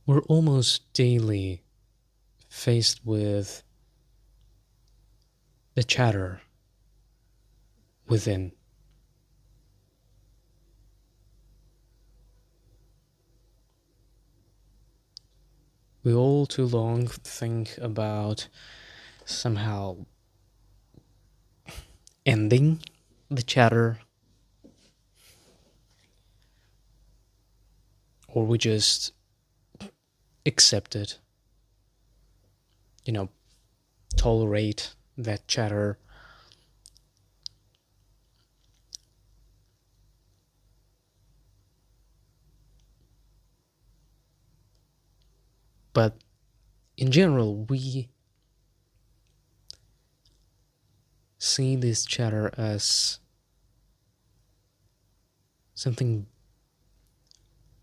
We're almost daily faced with the chatter within. We all too long think about somehow ending the chatter, or we just accept it, you know, tolerate that chatter. But in general, we see this chatter as something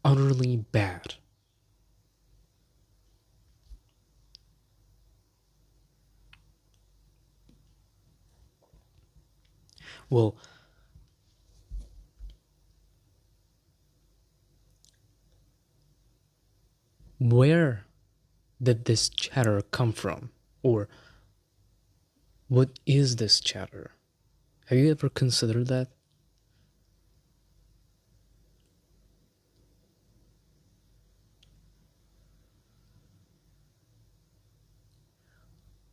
utterly bad. Well, where did this chatter come from? Or what is this chatter? Have you ever considered that?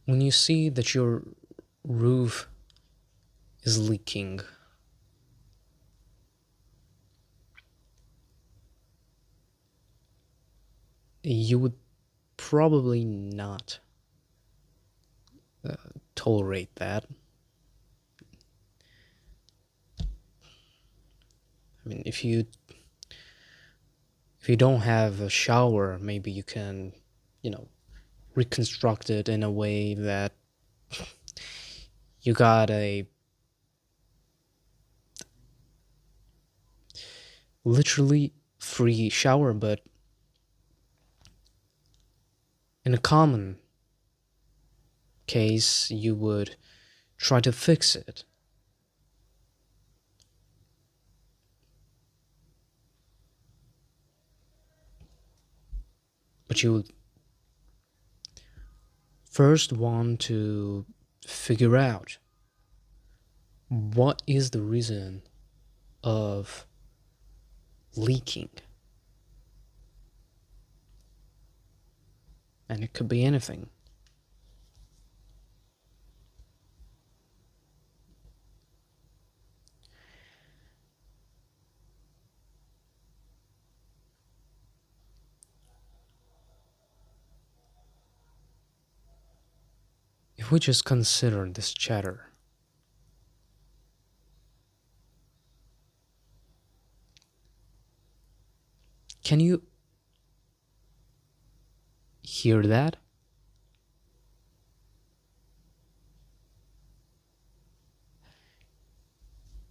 When you see that your roof is leaking, you would probably not tolerate that. I mean, if you don't have a shower, maybe you can, you know, reconstruct it in a way that you got a literally free shower, but in a common case, you would try to fix it. But you would first want to figure out what is the reason of leaking. And it could be anything. If we just consider this chatter, can you hear that?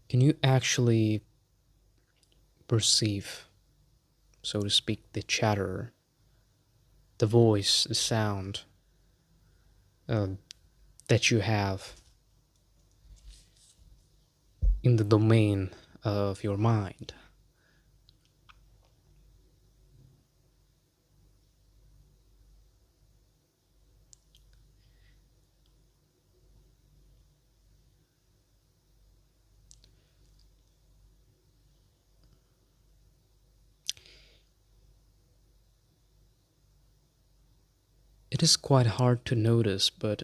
Can you actually perceive, so to speak, the chatter, the voice, the sound uh, that you have in the domain of your mind? It is quite hard to notice, but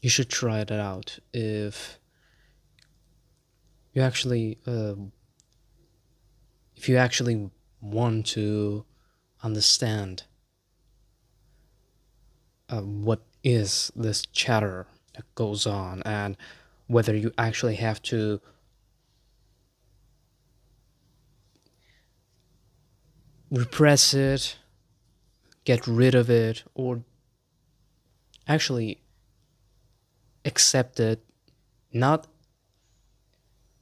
you should try it out you actually uh, if you actually want to understand what is this chatter that goes on, and whether you actually have to repress it, get rid of it, or actually accept it, not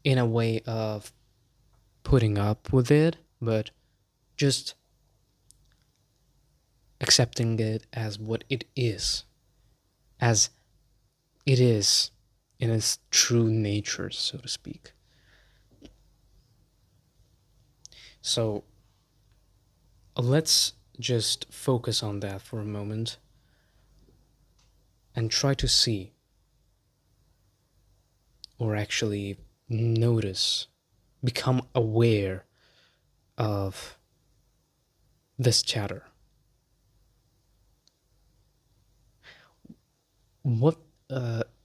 in a way of putting up with it, but just accepting it as what it is, as it is in its true nature, so to speak. So let's just focus on that for a moment and try to see, or actually notice, become aware of this chatter. What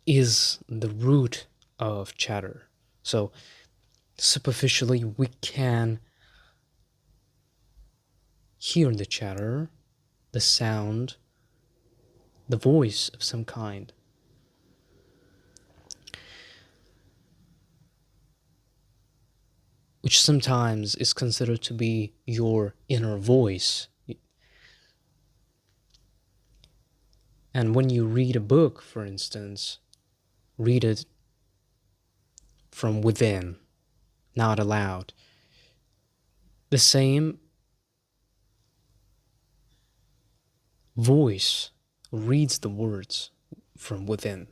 is the root of chatter? So, superficially, we can hear the chatter, the sound, the voice of some kind. Which sometimes is considered to be your inner voice. And when you read a book, for instance, read it from within, not aloud. The same voice reads the words from within.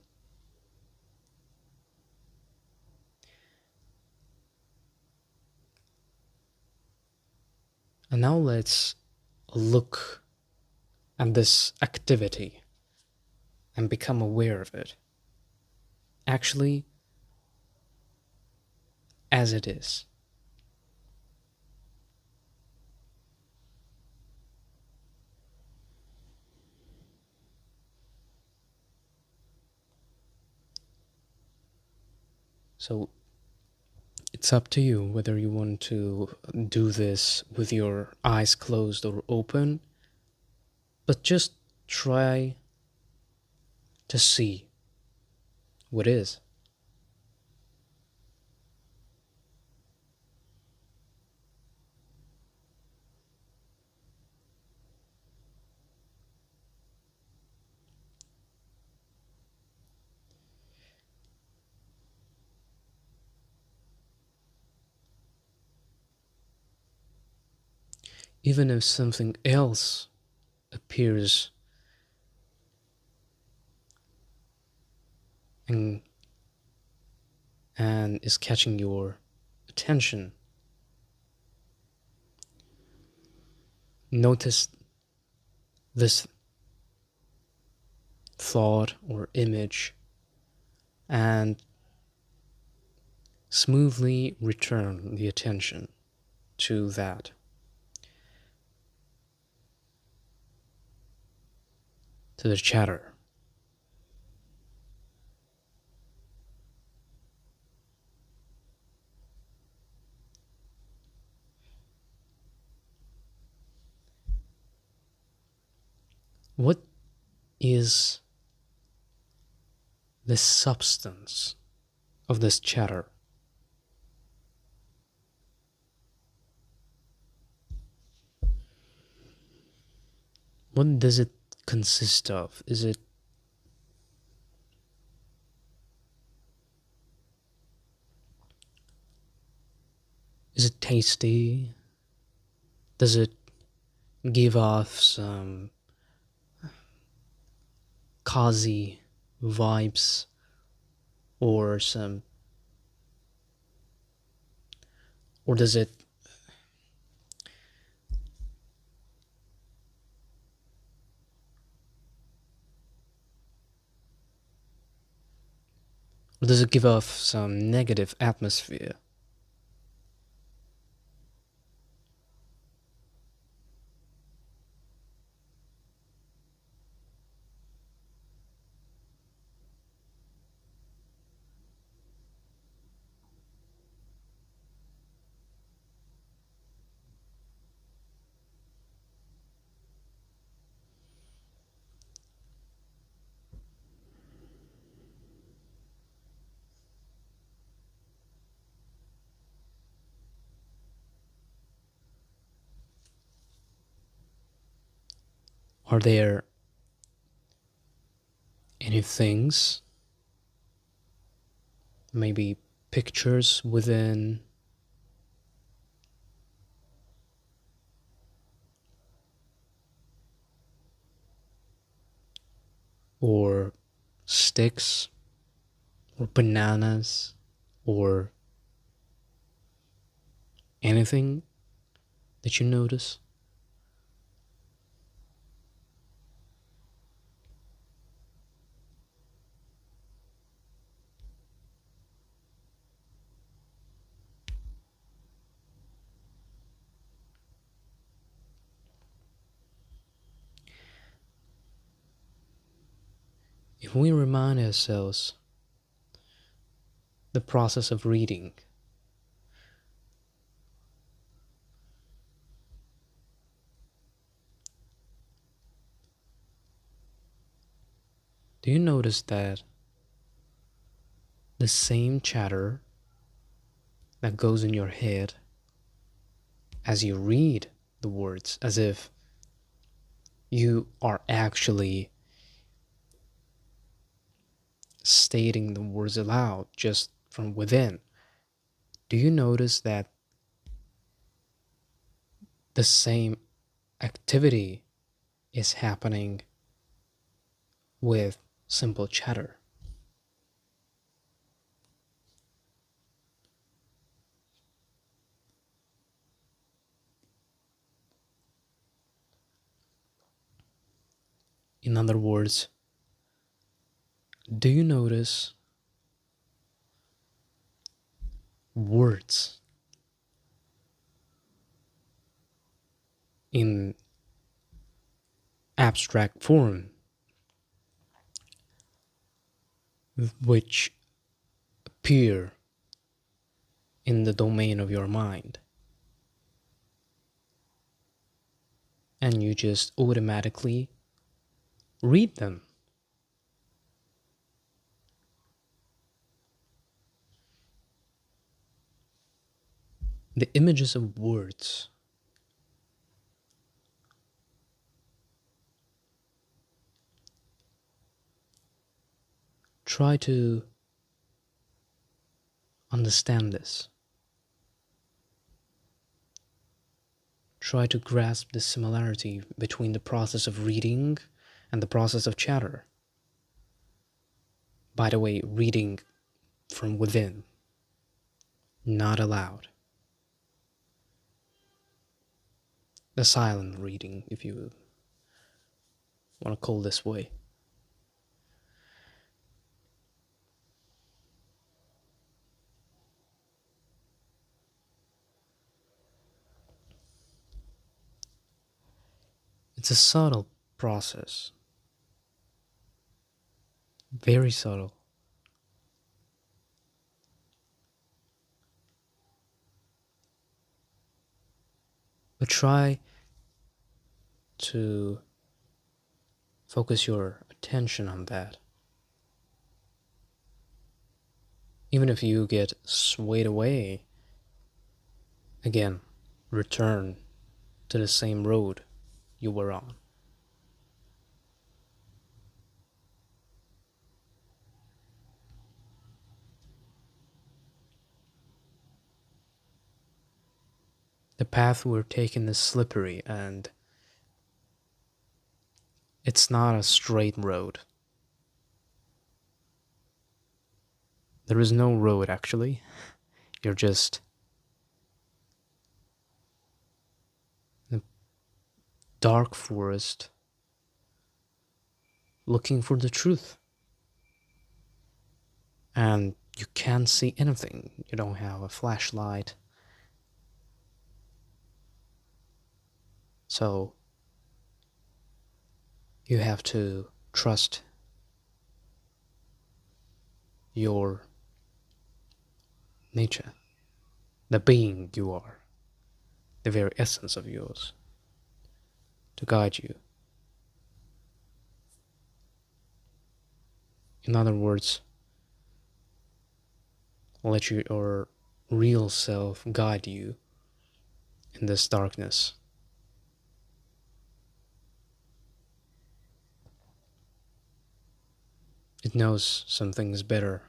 And now let's look at this activity and become aware of it. Actually, as it is. So it's up to you whether you want to do this with your eyes closed or open, but just try to see what is. Even if something else appears and, and is catching your attention, notice this thought or image and smoothly return the attention to that. To the chatter. What is the substance of this chatter? What does it consist of? Is it tasty? Does it give off some cozy vibes or some, or does it give off some negative atmosphere? Are there any things, maybe pictures within, or sticks, or bananas, or anything that you notice? if we remind ourselves the process of reading, do you notice that the same chatter that goes in your head as you read the words, as if you are actually stating the words aloud just from within, do you notice that the same activity is happening with simple chatter? In other words, do you notice words in abstract form which appear in the domain of your mind, and you just automatically read them? The images of words try to understand this. Try to grasp the similarity between the process of reading and the process of chatter. By the way, reading from within, not aloud. The silent reading, if you want to call this way. It's a subtle process, very subtle. But try to focus your attention on that. Even if you get swayed away, again, return to the same road you were on. The path we're taking is slippery, and it's not a straight road. There is no road, actually. You're just in a dark forest looking for the truth. And you can't see anything. You don't have a flashlight. So you have to trust your nature, the being you are, the very essence of yours, to guide you. In other words, let your real self guide you in this darkness. It knows some things better.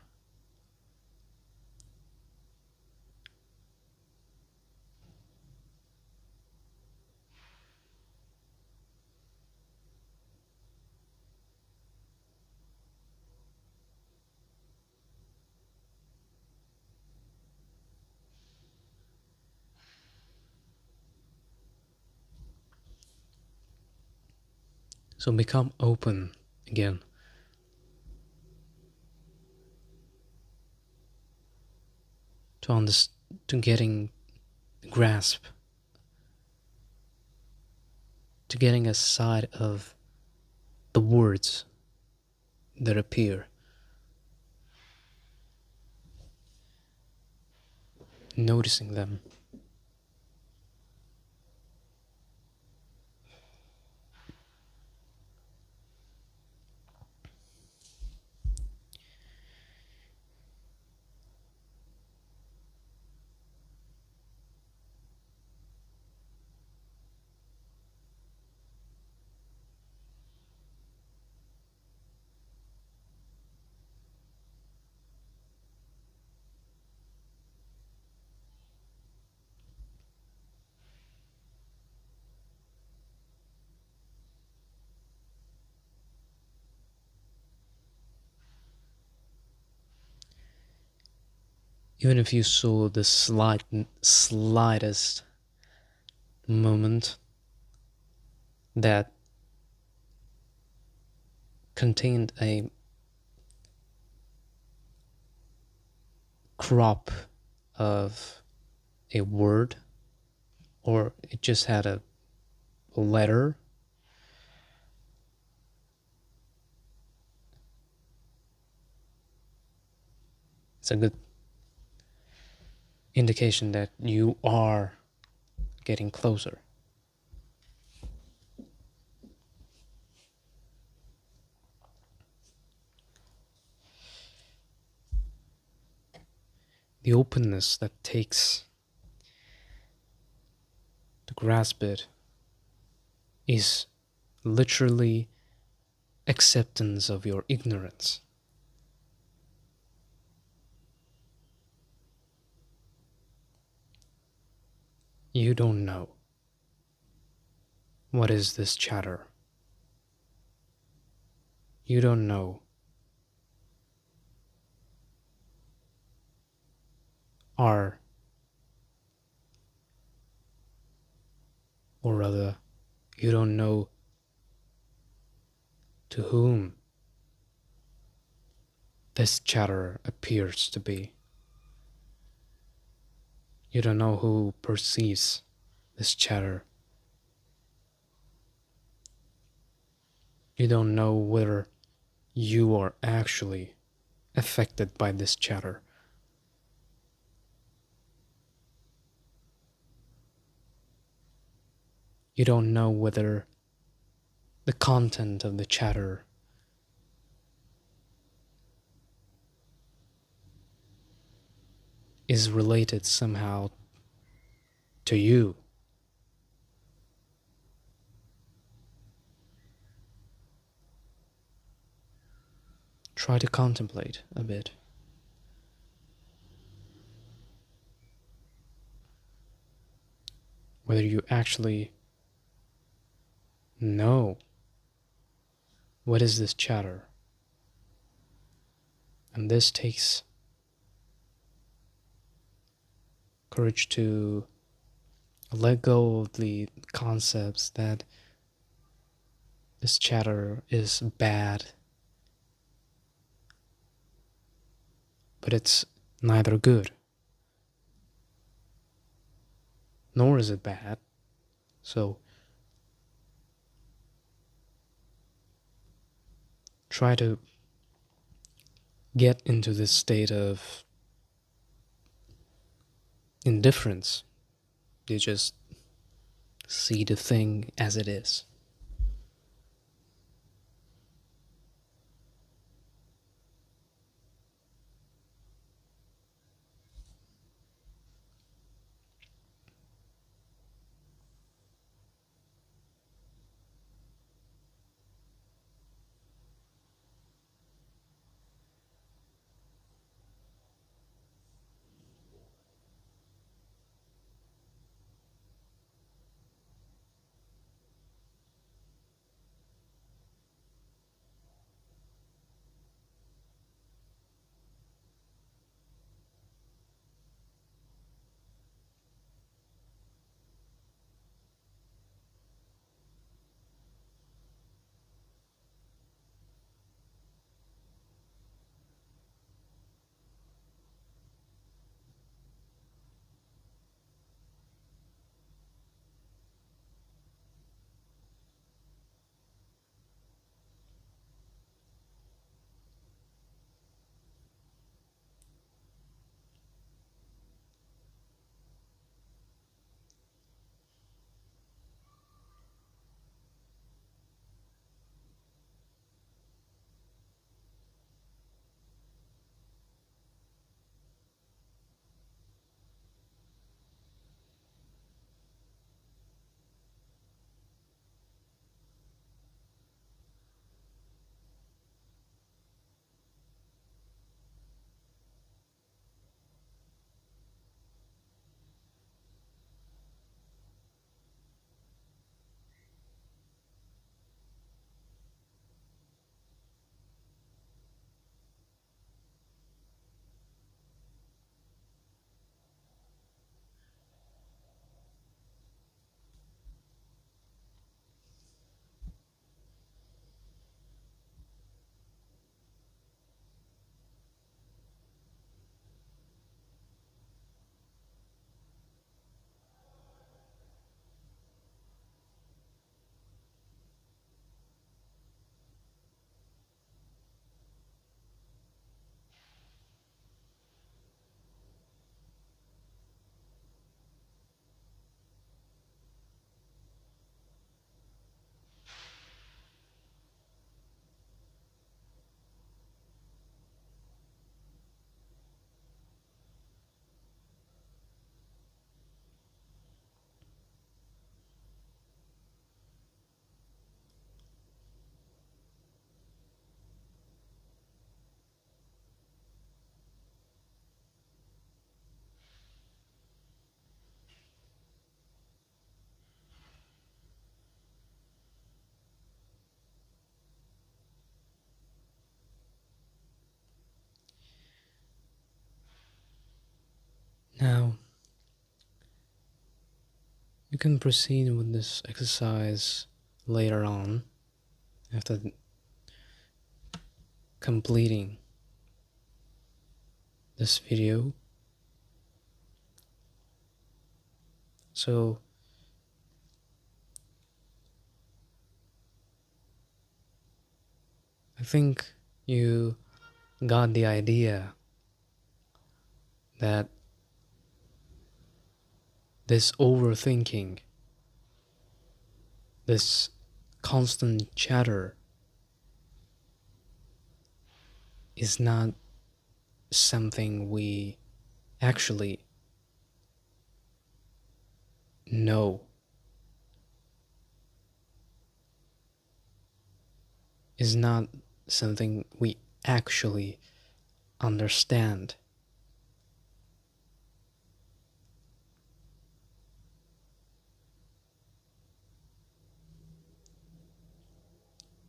So become open again to getting a grasp, to getting a side of the words that appear, noticing them. Even if you saw the slightest moment that contained a crop of a word, or it just had a letter, it's a good indication that you are getting closer. The openness that takes to grasp it is literally acceptance of your ignorance. You don't know. What is this chatter? You don't know. Are, or rather, you don't know to whom this chatter appears to be. You don't know who perceives this chatter. You don't know whether you are actually affected by this chatter. You don't know whether the content of the chatter is related somehow to you. Try to contemplate a bit. Whether you actually know what is this chatter. And this takes courage to let go of the concepts that this chatter is bad, but it's neither good nor is it bad. So try to get into this state of indifference. You just see the thing as it is. Now, you can proceed with this exercise later on after completing this video. So, I think you got the idea that this overthinking, this constant chatter, is not something we actually know, is not something we actually understand.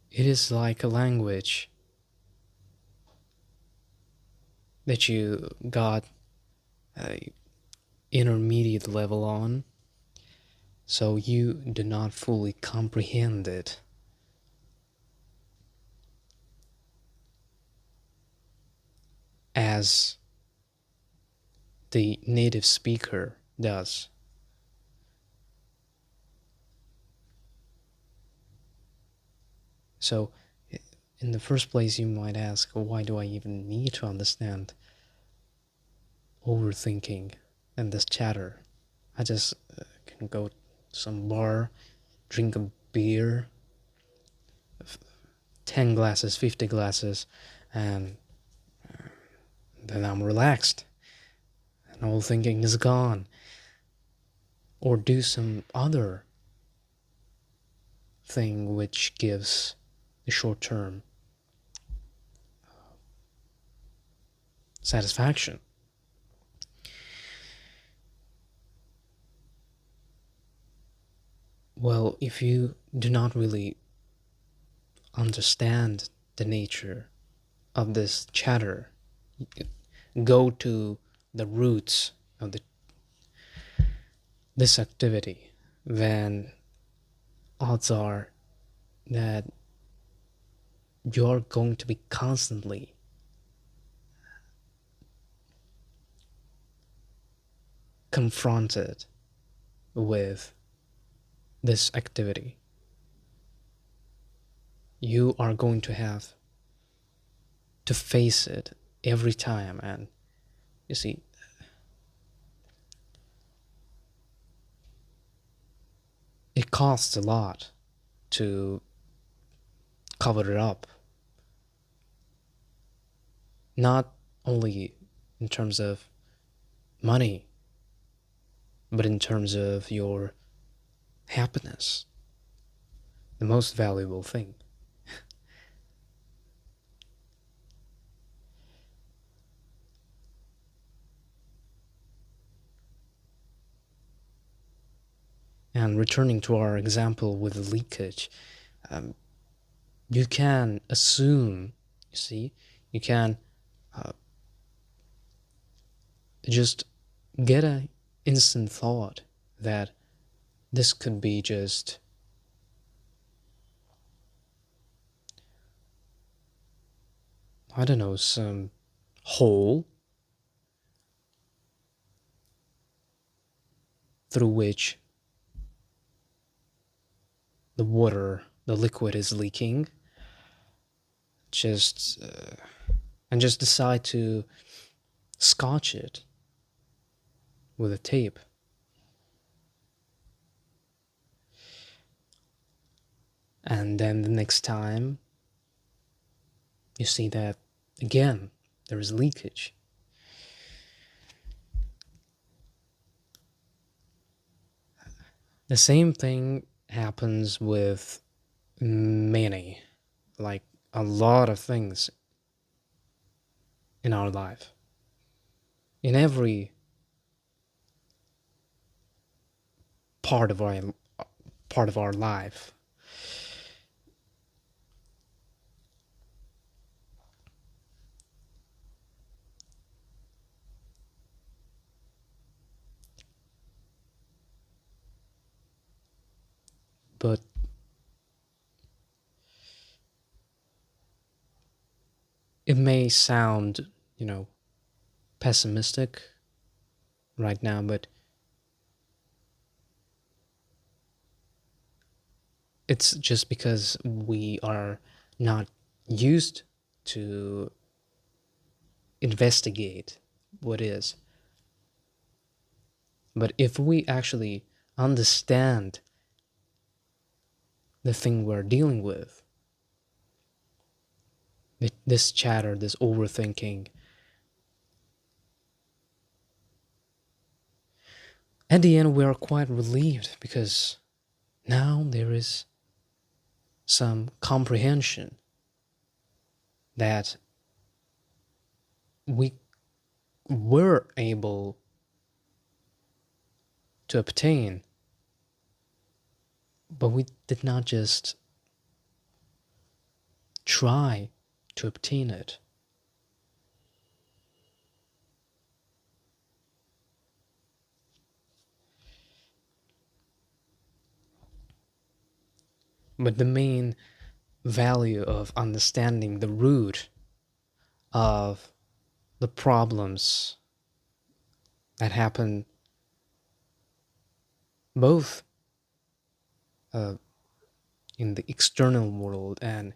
It is like a language that you got a intermediate level on, so you do not fully comprehend it as the native speaker does. So, in the first place, you might ask, why do I even need to understand overthinking and this chatter? I just can go to some bar, drink a beer, 10 glasses, 50 glasses, and then I'm relaxed and all thinking is gone. Or do some other thing which gives the short-term satisfaction. Well, if you do not really understand the nature of this chatter, go to the roots of this activity, then odds are that you're going to be constantly confronted with this activity. You are going to have to face it every time, and you see, it costs a lot to cover it up. Not only in terms of money, but in terms of your happiness, the most valuable thing. And returning to our example with the leakage, you can assume, you see, you can just get an instant thought that this could be just I don't know, some hole through which the water, the liquid is leaking. Just and just decide to scotch it with a tape. And then the next time you see that again there is leakage. The same thing happens with many, like a lot of things in our life. In every part of our life. But it may sound, pessimistic right now, but it's just because we are not used to investigate what is. But if we actually understand the thing we're dealing with, this chatter, this overthinking, at the end we are quite relieved because now there is some comprehension that we were able to obtain, but we did not just try to obtain it. But the main value of understanding the root of the problems that happen both uh, in the external world and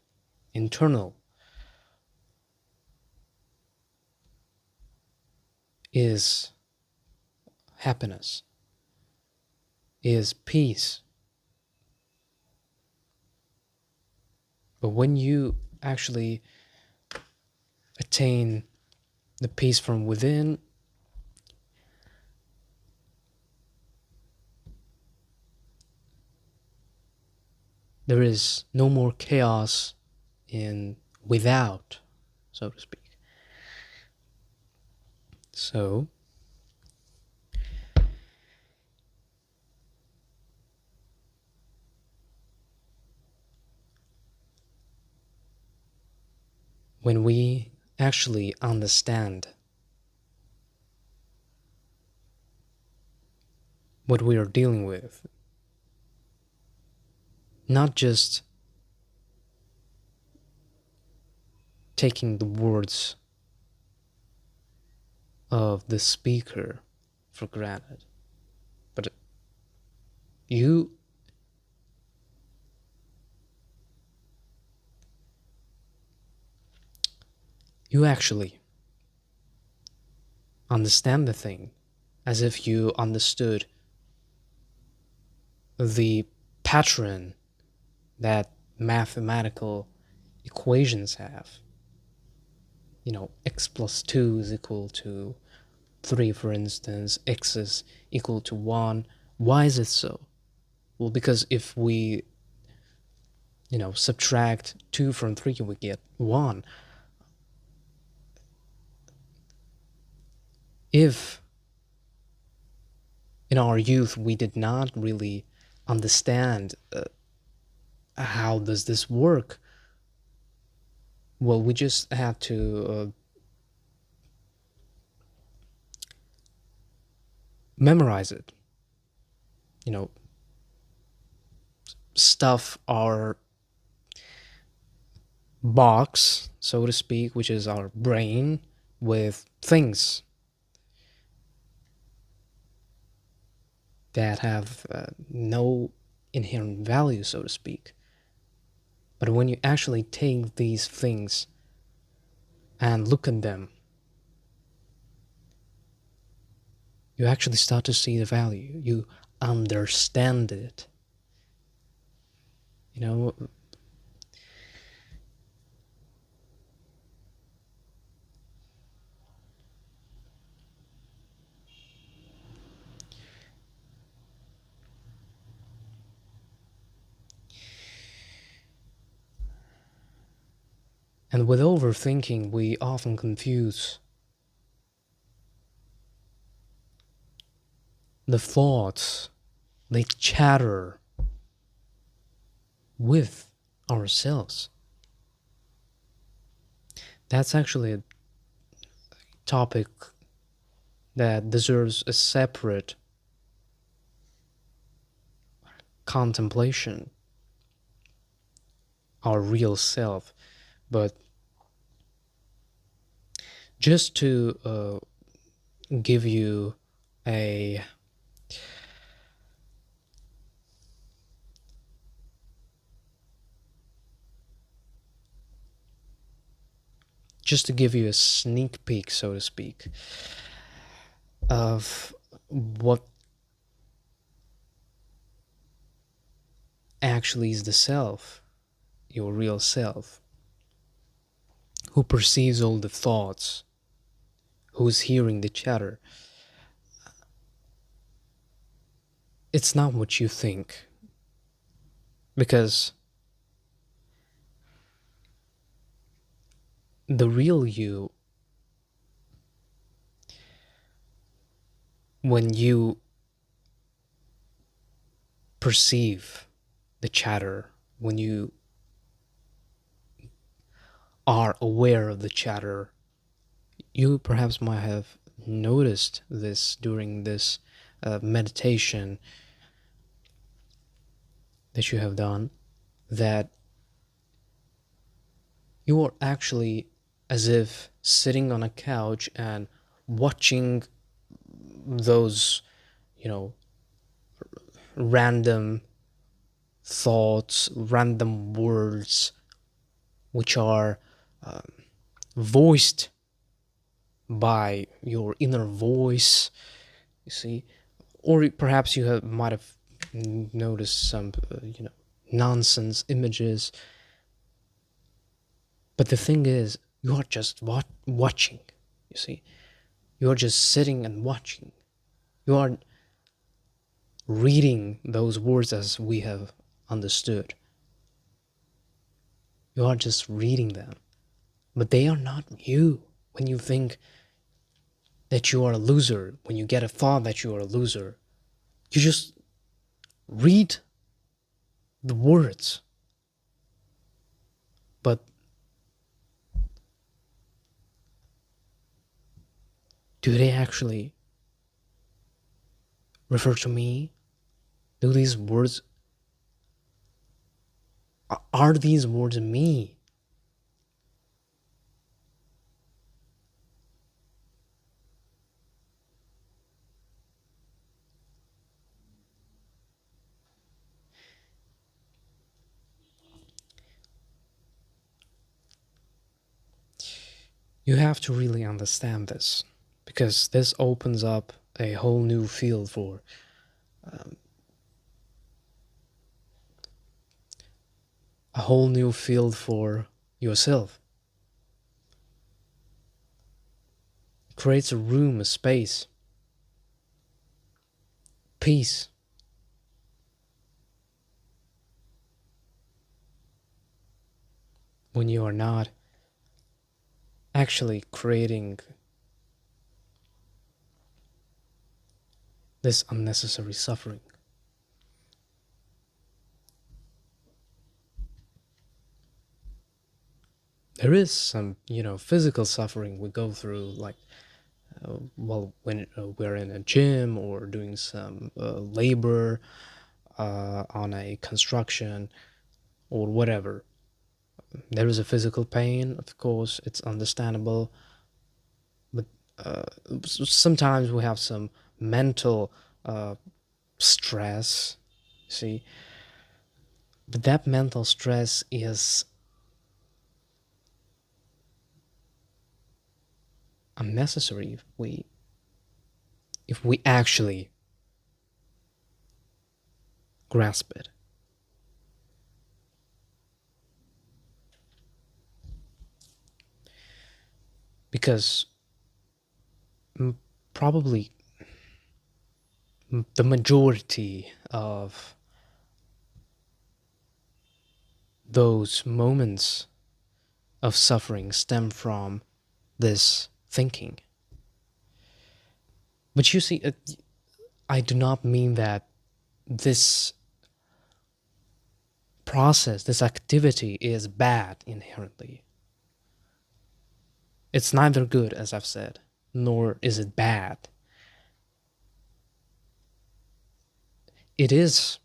internal is happiness, is peace. But when you actually attain the peace from within, there is no more chaos in without, so to speak. So, when we actually understand what we are dealing with, not just taking the words of the speaker for granted, but you you actually understand the thing as if you understood the pattern that mathematical equations have. X plus 2 is equal to 3, for instance, x is equal to 1. Why is it so? Well, because if we, subtract 2 from 3, we get 1. If in our youth we did not really understand how does this work, well, we just had to memorize it, stuff our box, so to speak, which is our brain, with things that have no inherent value, so to speak. But when you actually take these things and look at them, you actually start to see the value. You understand it. And with overthinking, we often confuse the thoughts, they chatter with ourselves. That's actually a topic that deserves a separate contemplation, our real self. But just to give you a just to give you a sneak peek, so to speak, of what actually is the self, your real self, who perceives all the thoughts, who's hearing the chatter. It's not what you think, because the real you, when you perceive the chatter, when you are aware of the chatter, you perhaps might have noticed this during this meditation that you have done, that you are actually as if sitting on a couch and watching those, you know, random thoughts, random words, which are voiced by your inner voice, you see, or perhaps you might have noticed some, nonsense images. But the thing is, you are just watching, you see. You are just sitting and watching. You are reading those words as we have understood. You are just reading them. But they are not you. When you think that you are a loser, when you get a thought that you are a loser, you just read the words. But do they actually refer to me? Do these words, are these words me? You have to really understand this, because this opens up a whole new field for a whole new field for yourself. It creates a room, a space, peace. When you are not actually creating this unnecessary suffering. There is some, physical suffering we go through, like, when we're in a gym or doing some labor on a construction or whatever. There is a physical pain, of course, it's understandable, but sometimes we have some mental stress, see, but that mental stress is unnecessary if we actually grasp it. Because probably the majority of those moments of suffering stem from this thinking. But you see, I do not mean that this process, this activity is bad inherently. It's neither good, as I've said, nor is it bad. It is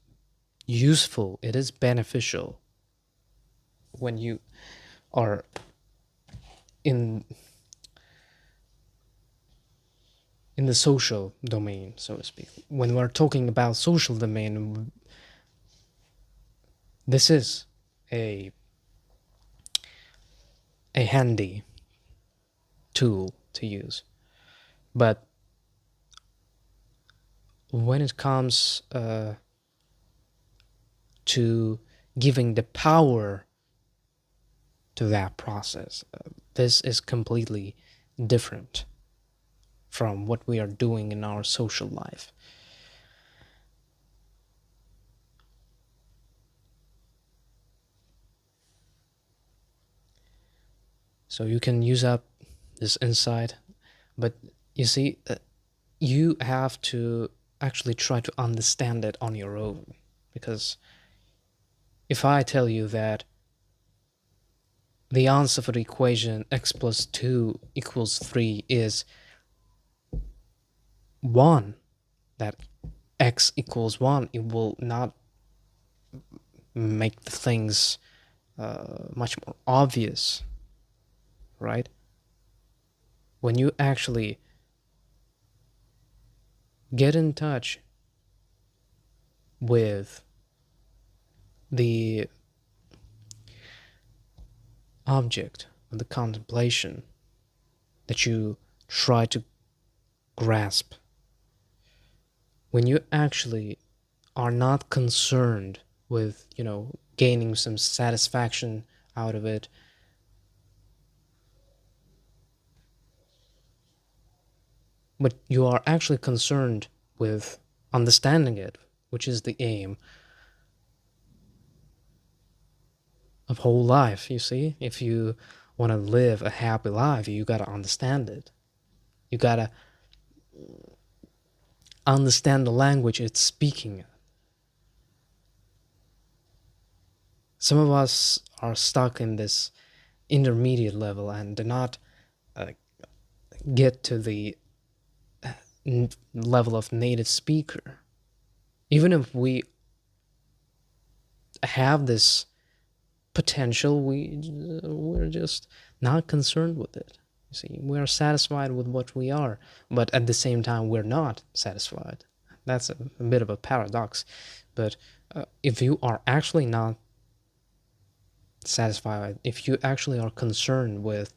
useful, it is beneficial when you are in the social domain, so to speak. When we're talking about social domain, this is a handy tool to use. But when it comes to giving the power to that process, this is completely different from what we are doing in our social life. So you can use up this insight, but you see, you have to actually try to understand it on your own. Because if I tell you that the answer for the equation x plus 2 equals 3 is 1, that x equals 1, it will not make the things much more obvious, right? When you actually get in touch with the object of the contemplation that you try to grasp, when you actually are not concerned with, gaining some satisfaction out of it, but you are actually concerned with understanding it, which is the aim of whole life. You see, if you want to live a happy life, you got to understand it. You got to understand the language it's speaking. Some of us are stuck in this intermediate level and do not get to the level of native speaker. Even if we have this potential, we're just not concerned with it. You see, we are satisfied with what we are, but at the same time, we're not satisfied. That's a bit of a paradox. But if you are actually not satisfied, if you actually are concerned with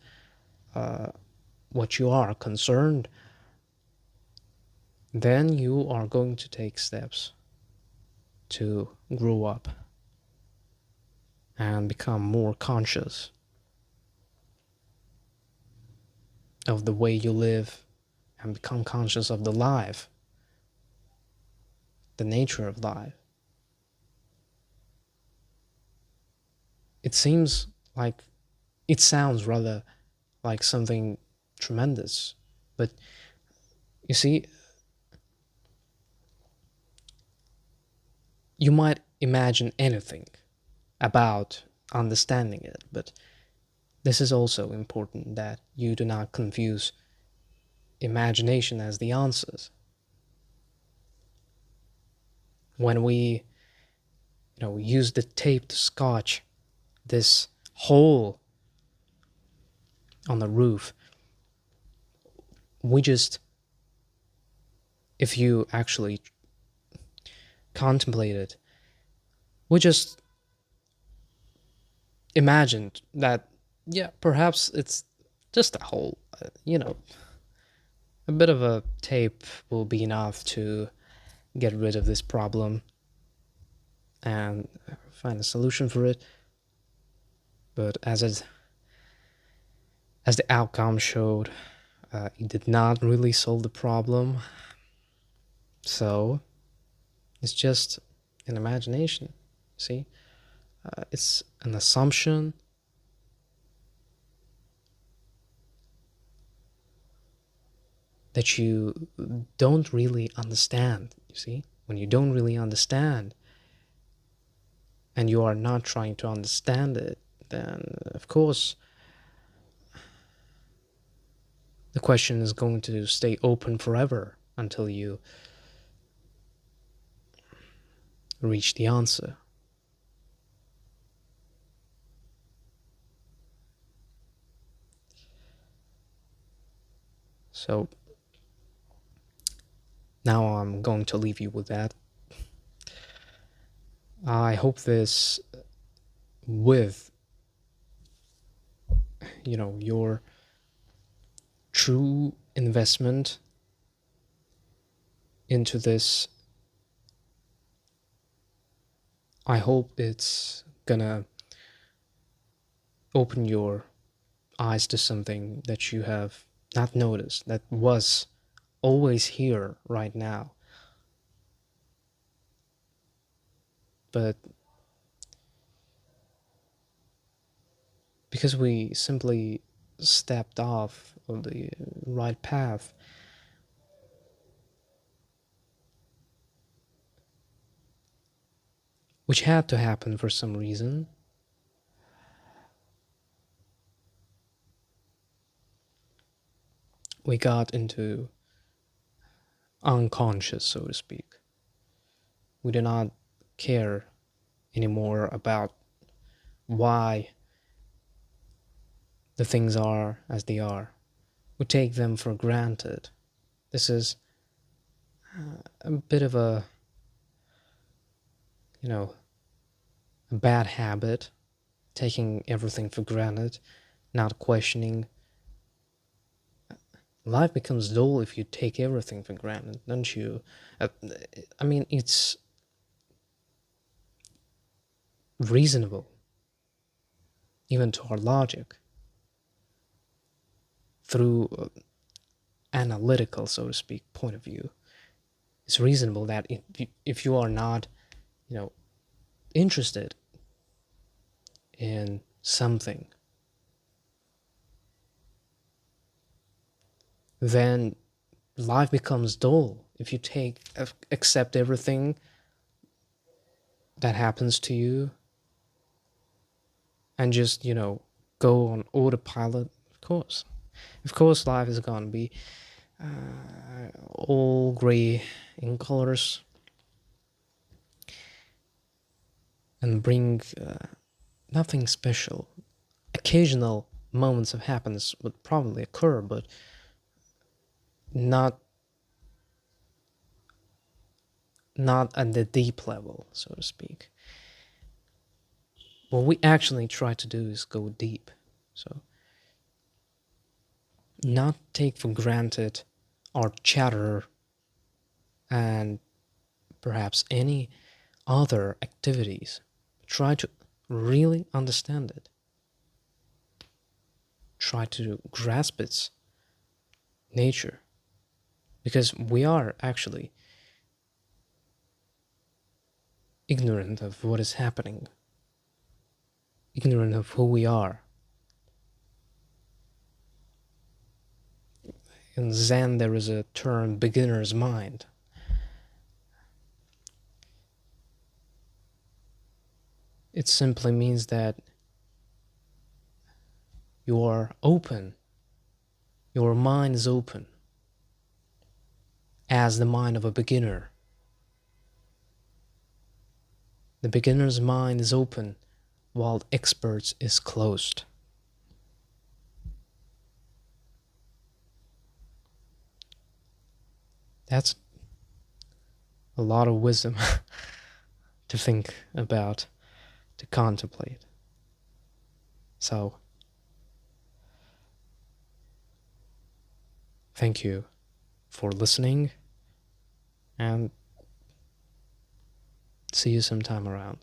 what you are concerned, then you are going to take steps to grow up and become more conscious of the way you live and become conscious of the life, the nature of life. It seems like, it sounds rather like something tremendous, but you see, you might imagine anything about understanding it, but this is also important that you do not confuse imagination as the answers. When we, use the tape to scotch this hole on the roof, if you actually contemplate it, we just imagined that, yeah, perhaps it's just a hole, a bit of a tape will be enough to get rid of this problem and find a solution for it. But as the outcome showed, it did not really solve the problem. So it's just an imagination. See, it's an assumption. That you don't really understand. You see, when you don't really understand and you are not trying to understand it, then of course the question is going to stay open forever until you reach the answer. So now I'm going to leave you with that. I hope this, with your true investment into this, I hope it's gonna open your eyes to something that you have not noticed, that was always here right now, but because we simply stepped off of the right path, which had to happen for some reason, we got into unconscious, so to speak. We do not care anymore about why the things are as they are. We take them for granted. This is a bit of a, a bad habit, taking everything for granted, not questioning. Life becomes dull if you take everything for granted, don't you? I mean, it's reasonable, even to our logic, through analytical, so to speak, point of view. It's reasonable that if you are not, interested in something, then life becomes dull. If you accept everything that happens to you and just, go on autopilot, of course, life is gonna be all gray in colors and bring nothing special. Occasional moments of happiness would probably occur, but not at the deep level, so to speak. What we actually try to do is go deep. So not take for granted our chatter and perhaps any other activities. Try to really understand it. Try to grasp its nature. Because we are actually ignorant of what is happening, ignorant of who we are. In Zen, there is a term, beginner's mind. It simply means that you are open. Your mind is open as the mind of a beginner. The beginner's mind is open while the expert's is closed. That's a lot of wisdom to think about, to contemplate. So, thank you for listening, and see you sometime around.